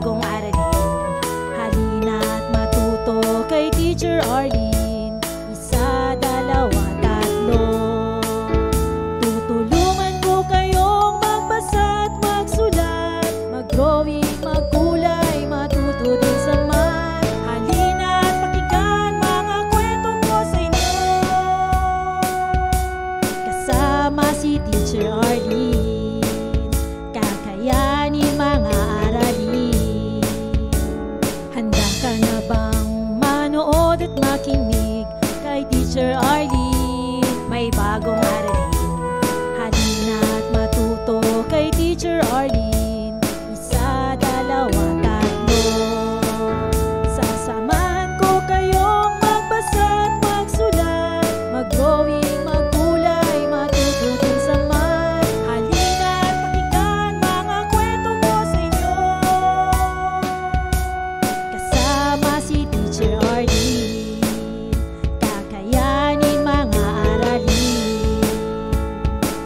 bagong aralin. Halina't matuto kay Teacher Arlene. Isa, dalawa, tatlo. Tutulungan ko kayong magbasa at magsulat, mag-drawing, magkulay, matuto din sa math. Halina't pakinggan mga kwento ko sa inyo. Kasama si Teacher Arlene, kakayanin mga aralin. Handa ka na bang manood at makinig kay Teacher Arlene? May bagong aralin. Halina't matuto kay Teacher Arlene. Isa, dalawa, tatlo. Sasamahan ko kayong magbasa at magsulat, mag-drawing, magkulay, matuto din sa math. Halina't pakinggan mga kwento ko sa inyo. Kasama si Teacher Arlene, kakayanin mga aralin.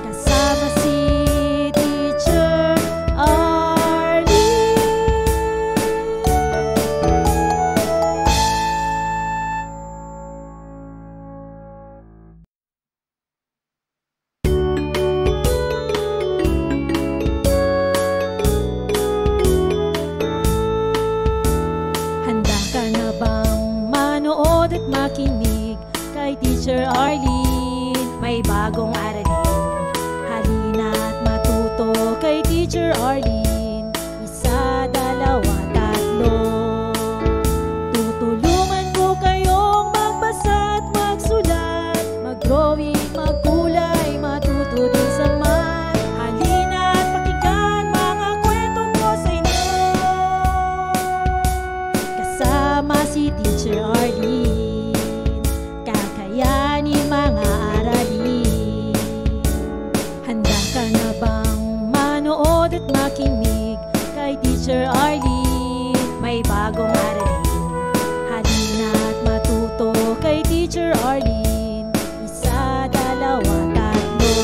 Kasama si Teacher Arlene. Handa ka na bang manood at makinig kay Teacher Arlene? May bagong aralin. Halina't matuto kay Teacher Arlene. Isa, dalawa, tatlo. Tutulungan ko kayong magbasa at magsulat, mag-drawing, magkulay, matuto din sa math. Halina't pakinggan mga kwento ko sa inyo. Kasama si Teacher Arlene, kakayanin mga aralin. Handa ka na bang manood at makinig kay Teacher Arlene? May bagong aralin. Halina't matuto kay Teacher Arlene. Isa, dalawa, tatlo.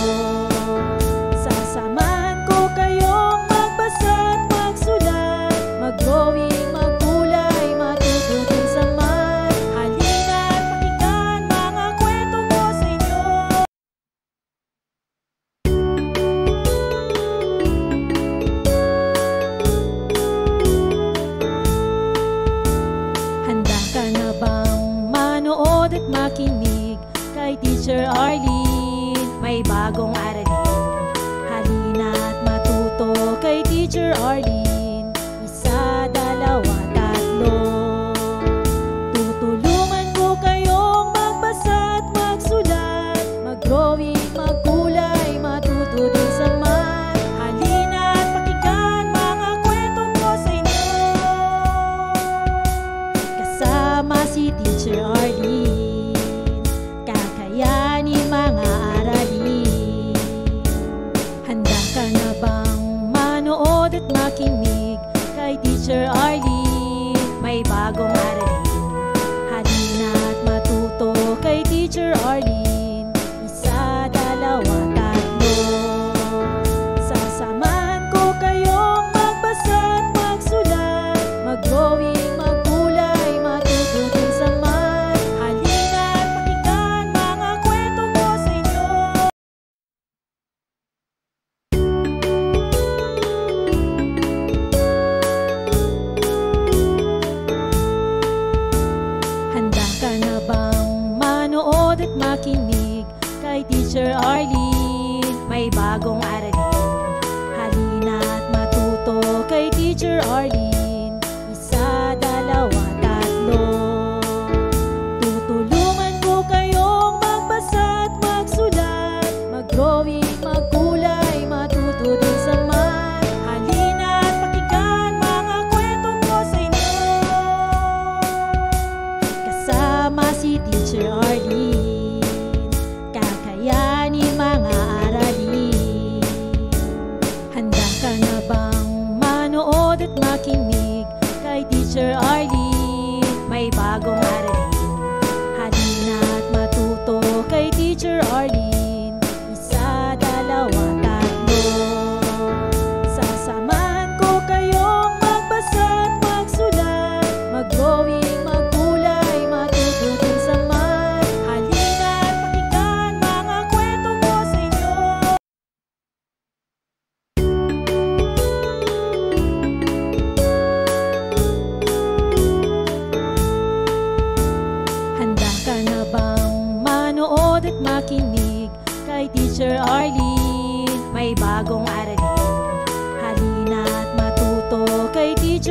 Sasamahan ko kayong magbasa at magsulat, mag-drawing, magkulay, matuto din sa math. Halina't pakinggan mga kwento ko sa inyo. Handa ka na bang manood at makinig kay Teacher Arlene? May bagong aralin. Halina't matuto kay Teacher Arlene. Isa, dalawa, tatlo. Tutulungan ko kayong magbasa at magsulat, mag-drawing, magkulay, matuto din sa math. Halina't pakinggan mga kwento ko sa inyo. Kasama si Teacher Arlene, kakayanin mga aralin. Handa ka na bang manood at makinig kay Teacher Arlene? May bagong aralin. Halina't matuto kay Teacher Arlene. Isa, dalawa, tatlo. Sasamahan ko kayong magbasa at magsulat, mag-drawing, magkulay, matuto din sa math. Halina't pakinggan mga kwento ko sa inyo. Handa ka na bang manood at makinig kay Teacher Arlene? May bagong aralin. Halina't matuto kay Teacher Arlene. Isa, dalawa, tatlo. Tutulungan ko kayong magbasa at magsulat, mag-drawing, magkulay, matuto din sa math. Halina't pakinggan mga kwento ko sa inyo. Kasama si Teacher Arlene, kakayanin mga aralin. Handa ka na bang manood at makinig kay Teacher Arlene? May bagong aralin. Halina't matuto kay Teacher Arlene. Isa, dalawa, tatlo. Sasamahan ko kayong magbasa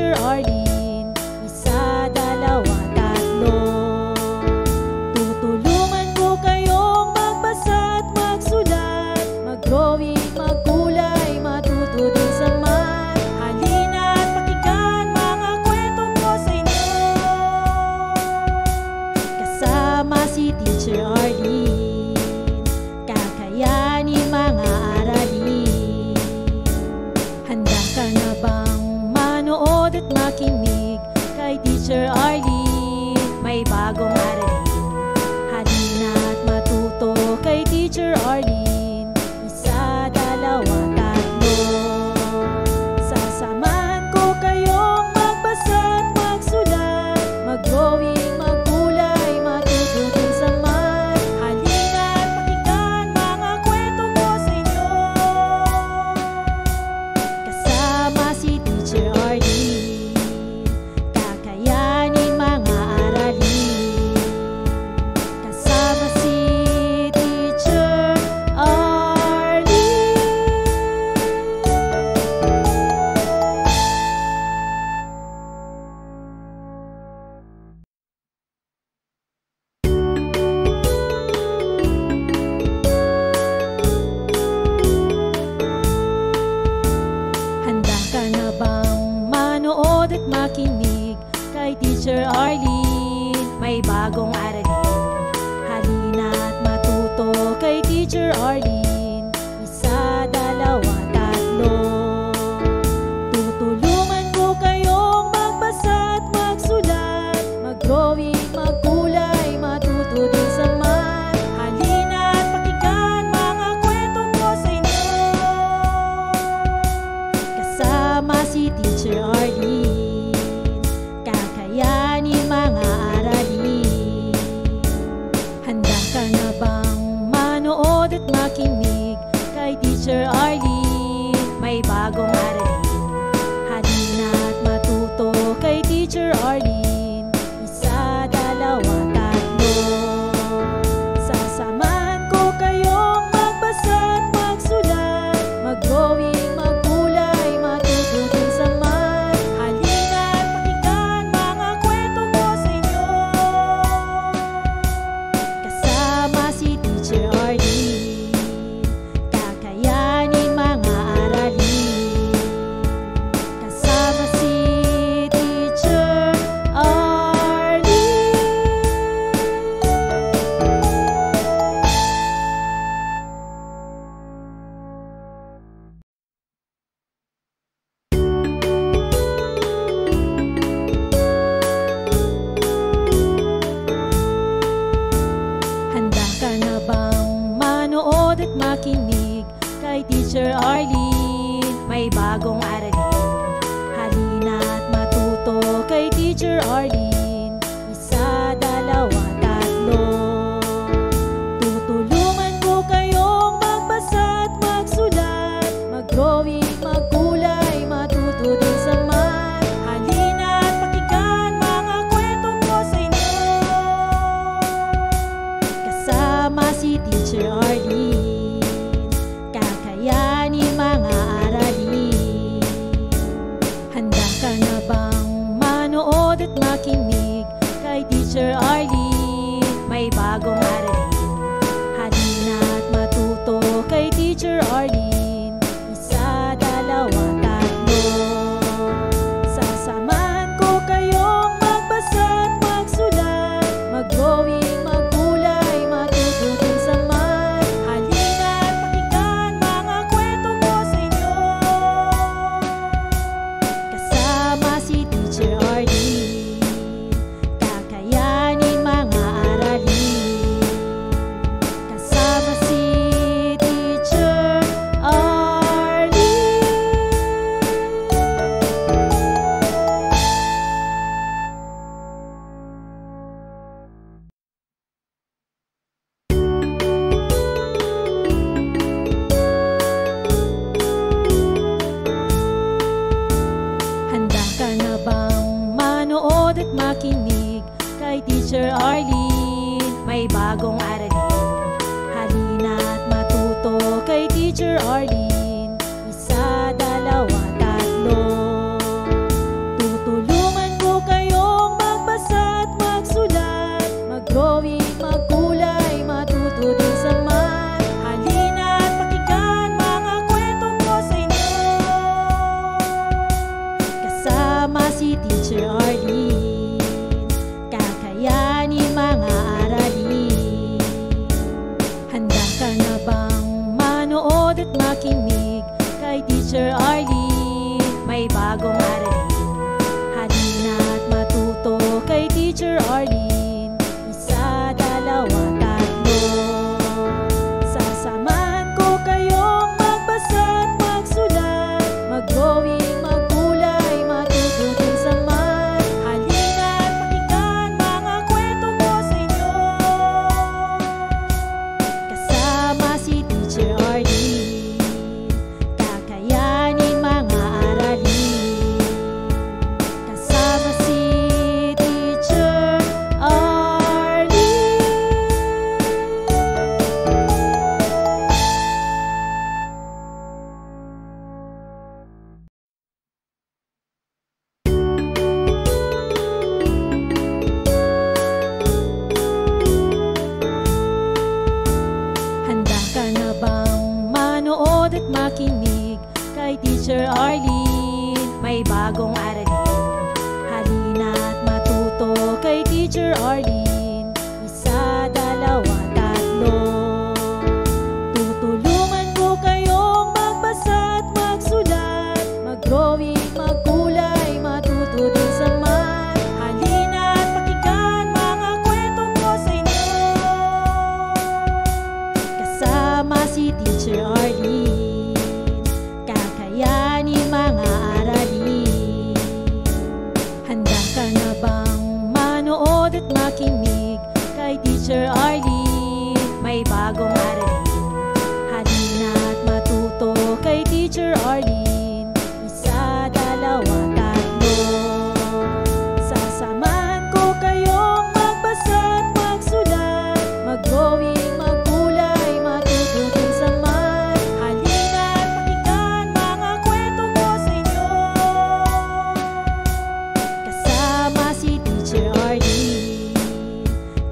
Teacher Arlene. Isa, dalawa, tatlo. Tutulungan ko kayong magbasa at magsulat, mag-drawing, magkulay, matuto din sa math. Halina at pakinggan mga kwento ko sa inyo. Kasama si Teacher Arlene, kakayanin mga aralin. Handa ka na bang manood at makinig kay Teacher Arlene? May bagong aralin. Halina at matuto kay Teacher Arlene. Isa, dalawa, tatlo. Sasamahan ko kayong magbasa at magsulat, mag-drawing, magkulay, matuto din sa math. Halina at pakinggan mga kwento ko sa inyo. Kasama si Teacher Arlene, kakayanin mga aralin. Kasama si Teacher Arlene. Handa ka na bang manood at makinig kay Teacher Arlene? May bagong aralin. Halina at matuto kay Teacher Arlene. Isa, dalawa, tatlo. Tutulungan ko kayong magbasa at magsulat, mag-drawing, magkulay, matuto din sa math. Halina at pakinggan mga kwento ko sa inyo. Kasama si Teacher Arlene, kakayanin mga aralin. Handa ka na bang manood at makinig kay Teacher Arlene? May bagong aralin. Halina at matuto kay Teacher Arlene. Isa, dalawa, tatlo. Sasamahan ko kayong magbasa at magsulat, mag-drawing, magkulay, matuto din sa math. Halina at pakinggan mga kwento ko sa inyo. Kasama si Teacher Arlene, kakayanin mga aralin. Kasama si Teacher Arlene. Handa ka na bang manood at makinig kay Teacher Arlene? May bagong aralin. Halina at matuto kay Teacher Arlene. Isa, dalawa, tatlo. Tutulungan ko kayong magbasa at magsulat, mag-drawing, magkulay, matuto din sa math. Halina at pakinggan mga kwento ko sa inyo. Kasama si Teacher Arlene, kakayanin mga aralin. Handa ka na bang manood at makinig kay Teacher Arlene? May bagong aralin. Halina at matuto kay Teacher Arlene. Isa, dalawa, tatlo. Sasamahan ko kayong magbasa at magsulat, mag-drawing, magkulay, matuto din sa math. Halina at pakinggan mga kwento ko sa inyo. Kasama si Teacher Arlene, kakayanin mga aralin. Kasama si Teacher Arlene. Handa ka na bang manood at makinig kay Teacher Arlene? May bagong aralin. Halina at matuto kay Teacher Arlene. Isa, dalawa, tatlo. Kasama si Teacher Arlene, kakayanin mga aralin. Handa ka na bang manood at makinig kay Teacher Arlene? May bagong aralin, halina at matuto kay Teacher Arlene. Isa, dalawa, tatlo. Sasamahan ko kayong magbasa at magsulat, mag-drawing, magkulay, matututin sa math. Halina at pakinggan mga kwento ko sa inyo. Kasama si Teacher Arlene, kakayanin mga aralin. Kasama si Teacher Arlene. Handa ka na bang manood at makinig kay Teacher Arlene? May bagong aralin, halina at matuto kay Teacher Arlene. Isa, dalawa, tatlo. Tutulungan ko kayong magbasa at magsulat, mag-drawing, magkulay, matuto din sa math. Halina at pakinggan mga kwento ko sa inyo. Kasama si Teacher Arlene, kakayanin mga aralin. Handa ka na bang manood at makinig kay Teacher Arlene? May bagong aralin, halina at matuto kay Teacher Arlene. Isa, dalawa, tatlo. Sasamahan ko kayong magbasa at magsulat, mag-drawing, magkulay, matututin sa math. Halina at pakinggan mga kwento ko sa inyo. Kasama si Teacher Arlene,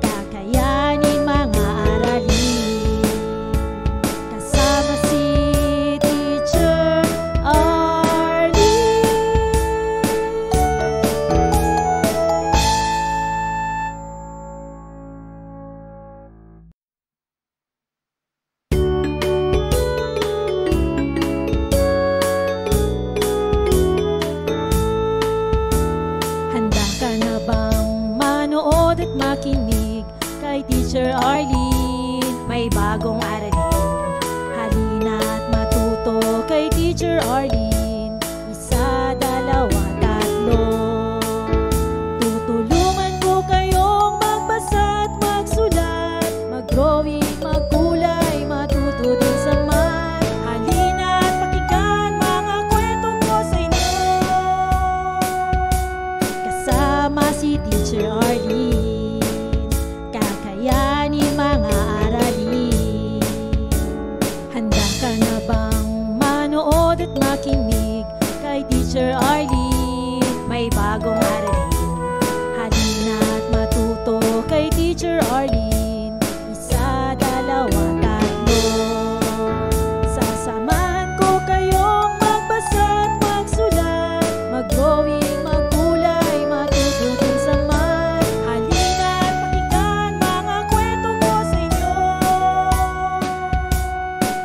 kakayanin mga aralin. Kasama si Teacher Arlene. Handa ka na bang manood at makinig kay Teacher Arlene? May bagong aralin, halina at matuto kay Teacher Arlene. Isa, dalawa, tatlo. Tutulungan ko kayong magbasa at magsulat, mag-drawing, magkulay, matuto din sa math. Halina at pakinggan mga kwento ko sa inyo. Kasama si Teacher Arlene, kakayanin mga aralin. Handa ka na bang manood at makinig kay Teacher Arlene? May bagong aralin, halina at matuto kay Teacher Arlene. Isa, dalawa, tatlo. Sasamahan ko kayong magbasa at magsulat, mag-drawing, magkulay, matututin sa math. Halina at pakinggan mga kwento ko sa inyo.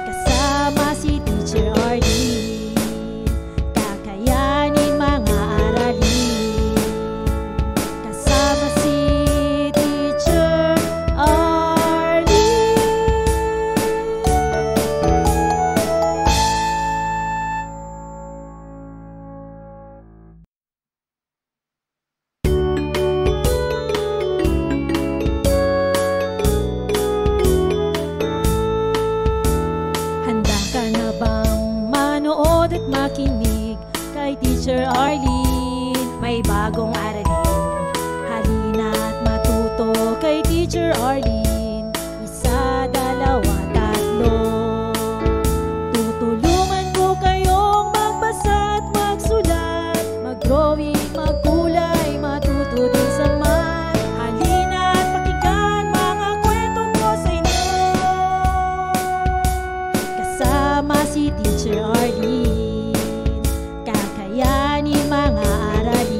Kasama si Teacher Arlene, kakayanin mga aralin. Kasama si Teacher Arlene. Handa ka na bang manood at makinig kay Teacher Arlene? May bagong aralin, halina at matuto kay Teacher Arlene. Isa, dalawa, tatlo. Tutulungan ko kayong magbasa at magsulat, mag-drawing, magkulay, matuto din sa math. Halina at pakinggan mga kwento ko sa inyo. Kasama si Teacher Arlene, kakayanin mga aralin.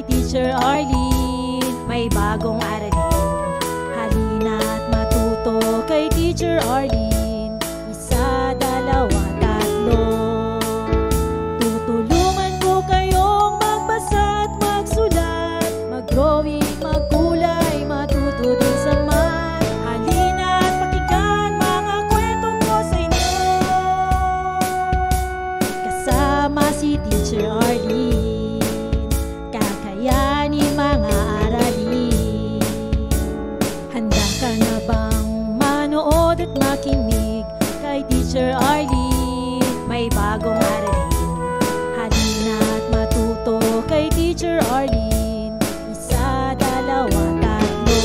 kay Teacher Arlene. May bagong aralin, halina't matuto kay Teacher Arlene. Isa, dalawa, tatlo. Tutulungan ko kayong magbasa at magsulat, mag-drawing, magkulay, matuto din sa math. Halina't pakinggan mga kwento ko sa inyo, kasama si Teacher Arlene. Kakayanin mga aralin. Handa ka na bang manood at makinig kay Teacher Arlene? May bagong aralin, halina't matuto kay Teacher Arlene. Isa, dalawa, tatlo.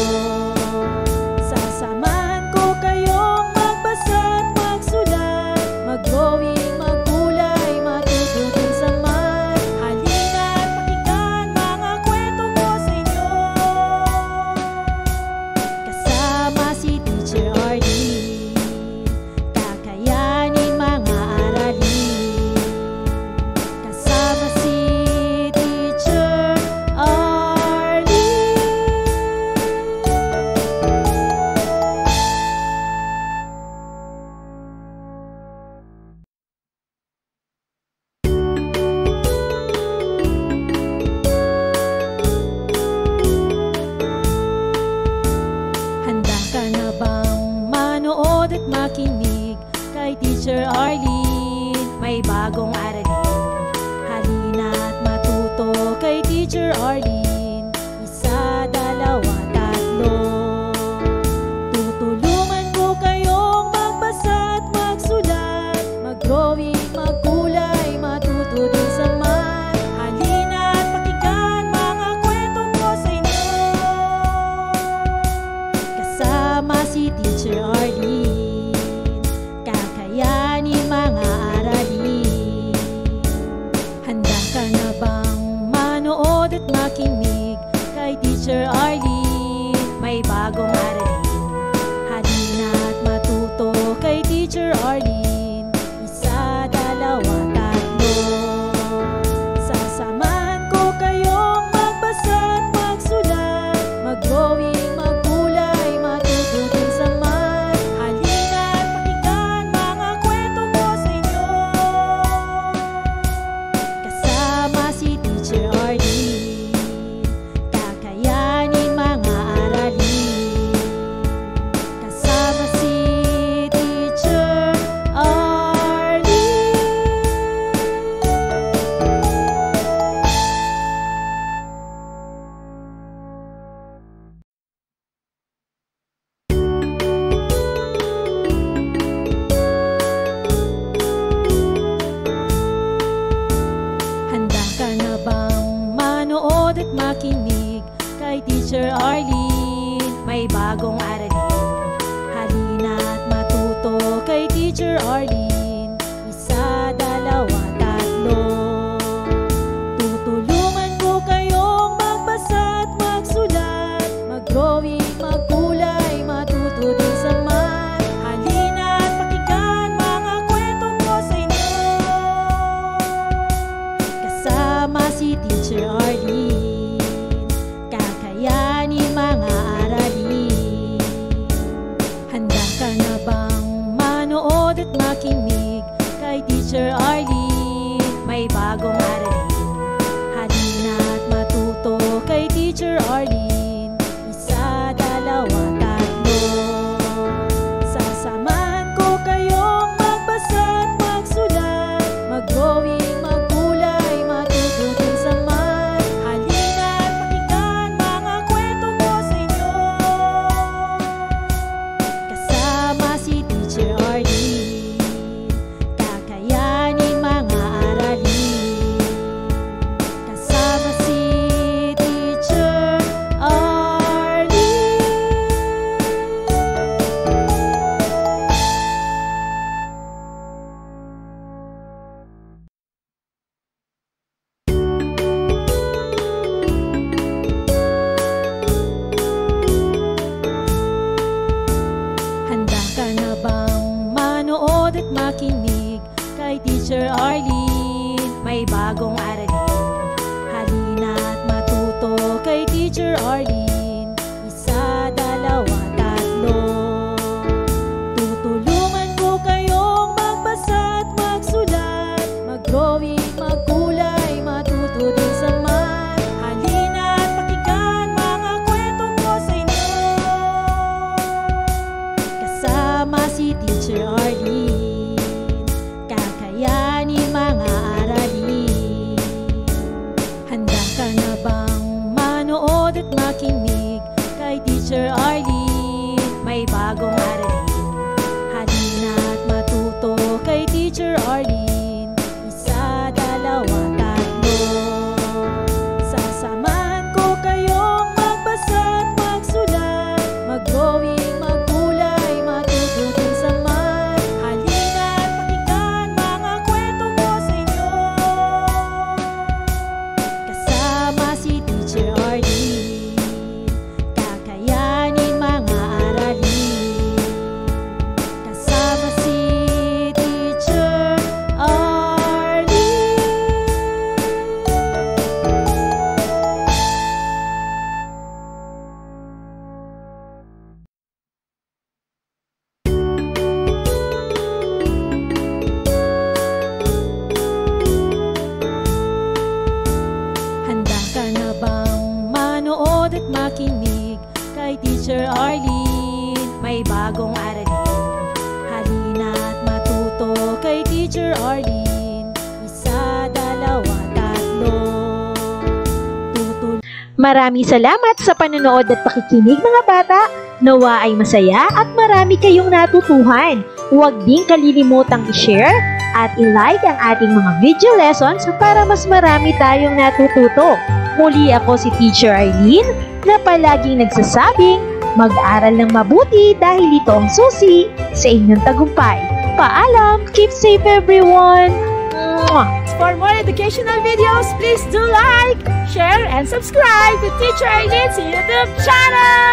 Sasamahan ko kayong magbasa at magsulat, mag-drawing, magkulay, matuto din sa math. Halina't pakinggan mga kwento ko sa inyo, kasama si Teacher Arlene. Kakayanin mga aralin, kasama si Teacher Arlene. Handa ka na bang manood at makinig kay Teacher Arlene? May bagong aralin, halina't matuto kay Teacher Arlene. Isa, dalawa, tatlo. Tutulungan ko kayong magbasa at magsulat, mag-drawing, magkulay, matuto din sa math. Halina't pakinggan mga kwento ko sa inyo, kasama si Teacher Arlene. Kakayanin mga aralin. Handa ka na bang manood at makinig kay Teacher Arlene? May bagong aralin, halina't matuto kay Teacher Arlene. Isa, dalawa, tatlo. Sasamahan ko kayong magbasa at magsulat, mag-drawing, magkulay, matuto din sa math. Halina't pakinggan mga kwento ko sa inyo, kasama si Teacher Arlene. Kakayanin mga aralin, kasama si Teacher Arlene. Handa ka na bang manood at makinig kay Teacher Arlene? May bagong aralin, halina't matuto kay Teacher Arlene. Isa, dalawa, tatlo. Tutulungan ko kayong magbasa at magsulat, mag-drawing, magkulay, matuto din sa math. Halina't pakinggan mga kwento ko sa inyo, kasama si Teacher Arlene. Kakayanin mga aralin. Handa ka na bang manood at makinig makinig kay Teacher Arlene. May bagong aralin, halina't matuto kay Teacher Arlene. Isa, dalawa, tatlo. Maraming salamat sa panonood at pakikinig mga bata. Nawa ay masaya at marami kayong natutuhan. Huwag din kalilimutang i-share at i-like ang ating mga video lessons para mas marami tayong natututo. Muli ako si Teacher Arlene na palaging nagsasabing mag-aral ng mabuti dahil ito ang susi sa inyong tagumpay. Paalam! Keep safe everyone! Mwah! For more educational videos, please do like, share, and subscribe to Teacher Arlene's YouTube channel!